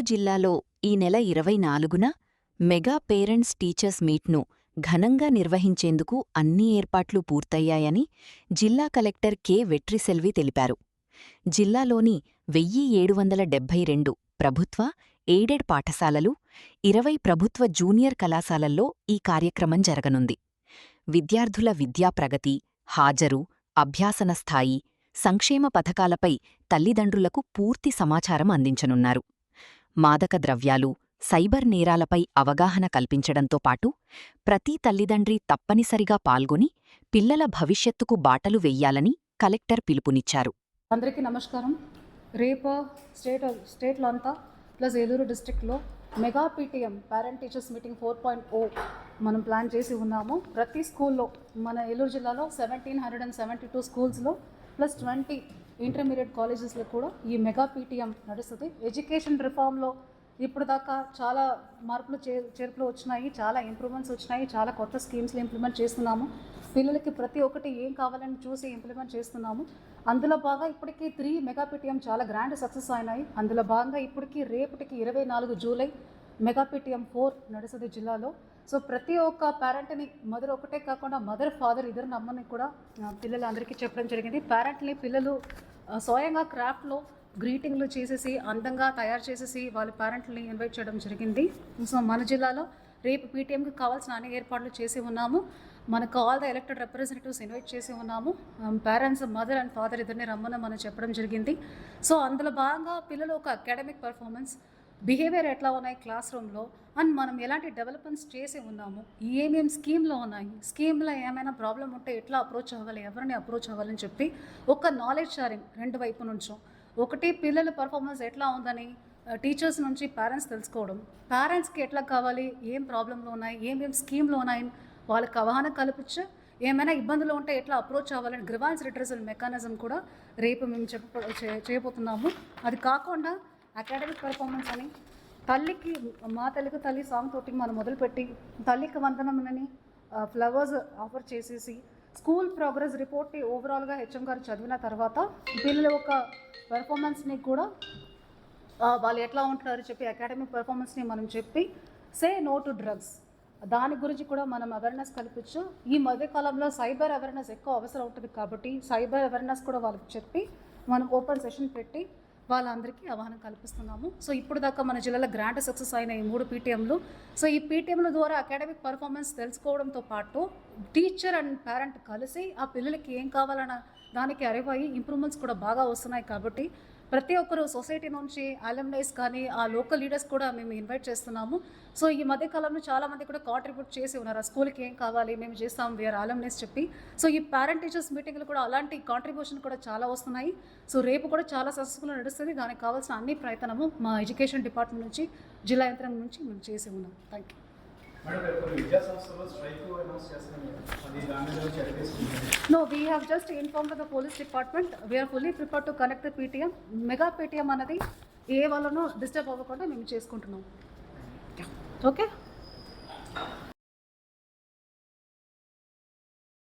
జిల్లాలో ఈ నెల 24న మెగా పేరెంట్స్ టీచర్స్ మీట్ను ఘనంగా నిర్వహించేందుకు అన్ని ఏర్పాట్లు పూర్తయ్యాయని జిల్లా కలెక్టర్ కె వెట్రిసెల్వి తెలిపారు. జిల్లాలోని 1772 ప్రభుత్వ, ఎయిడెడ్ పాఠశాలలు, 20 ప్రభుత్వ జూనియర్ కళాశాలల్లో ఈ కార్యక్రమం జరగనుంది. విద్యార్థుల విద్యా ప్రగతి, హాజరు, అభ్యాసన స్థాయి, సంక్షేమ పథకాలపై తల్లిదండ్రులకు పూర్తి సమాచారం అందించనున్నారు. మాదక ద్రవ్యాలు, సైబర్ నేరాలపై అవగాహన కల్పించడంతో పాటు ప్రతి తల్లిదండ్రి తప్పనిసరిగా పాల్గొని పిల్లల భవిష్యత్తుకు బాటలు వెయ్యాలని కలెక్టర్ పిలుపునిచ్చారు. అందరికీ నమస్కారం. రేపు స్టేట్లో అంతా ప్లస్ ఏలూరు డిస్ట్రిక్ట్లో mega PTM parent teachers meeting 4.0 మనం ప్లాన్ చేసి ఉన్నాము. ప్రతి స్కూల్లో మన ఏలూరు జిల్లాలో 1772 స్కూల్స్లో ప్లస్ 20 ఇంటర్మీడియట్ కాలేజెస్లో కూడా ఈ మెగా పీటీఎం నడుస్తుంది. ఎడ్యుకేషన్ రిఫార్మ్లో ఇప్పుడు దాకా చాలా మార్పులు చేర్పులు వచ్చినాయి, చాలా ఇంప్రూవ్మెంట్స్ వచ్చినాయి, చాలా కొత్త స్కీమ్స్లు ఇంప్లిమెంట్ చేస్తున్నాము. పిల్లలకి ప్రతి ఒక్కటి ఏం కావాలని చూసి ఇంప్లిమెంట్ చేస్తున్నాము. అందులో భాగంగా ఇప్పటికీ 3 మెగా పీటీఎం చాలా గ్రాండ్ సక్సెస్ అయినాయి. అందులో భాగంగా ఇప్పటికీ రేపటికి 24 జూలై మెగా పీటీఎం 4 నడుస్తుంది జిల్లాలో. సో ప్రతి ఒక్క పేరెంట్ని మదర్ ఒకటే కాకుండా మదర్, ఫాదర్ ఇద్దరు నమ్మని కూడా పిల్లలందరికీ చెప్పడం జరిగింది. పేరెంట్ని పిల్లలు స్వయంగా క్రాఫ్ట్లో గ్రీటింగ్లు చేసేసి అందంగా తయారు చేసేసి వాళ్ళ పేరెంట్ని ఇన్వైట్ చేయడం జరిగింది. సో మన జిల్లాలో రేపు పీటీఎంకి కావాల్సిన అన్ని ఏర్పాట్లు చేసి ఉన్నాము. మనకు all the elected representatives invite చేసి ఉన్నాము. పేరెంట్స్ మదర్ అండ్ ఫాదర్ ఇద్దరిని రమ్మని మనం చెప్పడం జరిగింది. సో అందులో భాగంగా పిల్లలు ఒక అకాడమిక్ పర్ఫార్మెన్స్, బిహేవియర్ ఎట్లా ఉన్నాయి క్లాస్ రూమ్లో, అండ్ మనం ఎలాంటి డెవలప్మెంట్స్ చేసి ఉన్నాము, ఏమేమి స్కీమ్లో ఉన్నాయి, స్కీమ్లో ఏమైనా ప్రాబ్లం ఉంటే ఎట్లా అప్రోచ్ అవ్వాలి, ఎవరిని అప్రోచ్ అవ్వాలని చెప్పి ఒక నాలెడ్జ్ షేరింగ్ రెండు వైపు నుంచో, ఒకటి పిల్లల పర్ఫార్మెన్స్ ఎట్లా ఉందని టీచర్స్ నుంచి పేరెంట్స్ తెలుసుకోవడం, పేరెంట్స్కి ఎట్లా కావాలి, ఏం ప్రాబ్లంలో ఉన్నాయి, ఏమేమి స్కీమ్లో ఉన్నాయి వాళ్ళకి అవగాహన కల్పించి ఏమైనా ఇబ్బందులు ఉంటే ఎట్లా అప్రోచ్ అవ్వాలని గ్రివాన్స్ రిట్రెసల్ మెకానిజం కూడా రేపు మేము చేయబోతున్నాము. అది కాకుండా అకాడమిక్ పర్ఫార్మెన్స్ అని తల్లికి మా తెలుగు తల్లి సాంగ్ తోటి మనం మొదలుపెట్టి తల్లికి వందనమని ఫ్లవర్స్ ఆఫర్ చేసేసి స్కూల్ ప్రోగ్రెస్ రిపోర్ట్ని ఓవరాల్గా హెచ్ఎం గారు చదివిన తర్వాత పిల్లల యొక్క పెర్ఫార్మెన్స్ని కూడా వాళ్ళు ఎట్లా ఉంటున్నారు చెప్పి అకాడమిక్ పెర్ఫార్మెన్స్ని మనం చెప్పి సే నో టు డ్రగ్స్ దాని గురించి కూడా మనం అవేర్నెస్ కల్పించు. ఈ మధ్యకాలంలో సైబర్ అవేర్నెస్ ఎక్కువ అవసరం ఉంటుంది కాబట్టి సైబర్ అవేర్నెస్ కూడా వాళ్ళకి చెప్పి మనం ఓపెన్ సెషన్ పెట్టి వాళ్ళందరికీ అవగాహన కల్పిస్తున్నాము. సో ఇప్పుడు దాకా మన జిల్లాలో గ్రాండ్ సక్సెస్ అయిన ఈ 3 పీటీఎంలు. సో ఈ పీటీఎంల ద్వారా అకాడమిక్ పర్ఫార్మెన్స్ తెలుసుకోవడంతో పాటు టీచర్ అండ్ పేరెంట్ కలిసి ఆ పిల్లలకి ఏం కావాలన్న దానికి అరివయ్యి ఇంప్రూవ్మెంట్స్ కూడా బాగా వస్తున్నాయి. కాబట్టి ప్రతి ఒక్కరు సొసైటీ నుంచి అలమ్నైస్ కానీ ఆ లోకల్ లీడర్స్ కూడా మేము ఇన్వైట్ చేస్తున్నాము. సో ఈ మధ్యకాలంలో చాలామంది కూడా కాంట్రిబ్యూట్ చేసి ఉన్నారు. ఆ స్కూల్కి ఏం కావాలి మేము చేస్తాం వీఆర్ అలమ్నైస్ చెప్పి. సో ఈ పేరెంట్ టీచర్స్ మీటింగ్లు కూడా అలాంటి కాంట్రిబ్యూషన్ కూడా చాలా వస్తున్నాయి. సో రేపు కూడా చాలా సక్సెస్ఫుల్గా నడుస్తుంది. దానికి కావాల్సిన అన్ని ప్రయత్నము మా ఎడ్యుకేషన్ డిపార్ట్మెంట్ నుంచి, జిల్లా యంత్రం నుంచి మేము చేసి ఉన్నాం. Thank you. No, we have just informed the police department. We are fully prepared to connect the PTM. Mega PTM అన్నది ఏ వాళ్ళను డిస్టర్బ్ అవ్వకుండా మేము చేసుకుంటున్నాం. ఓకే.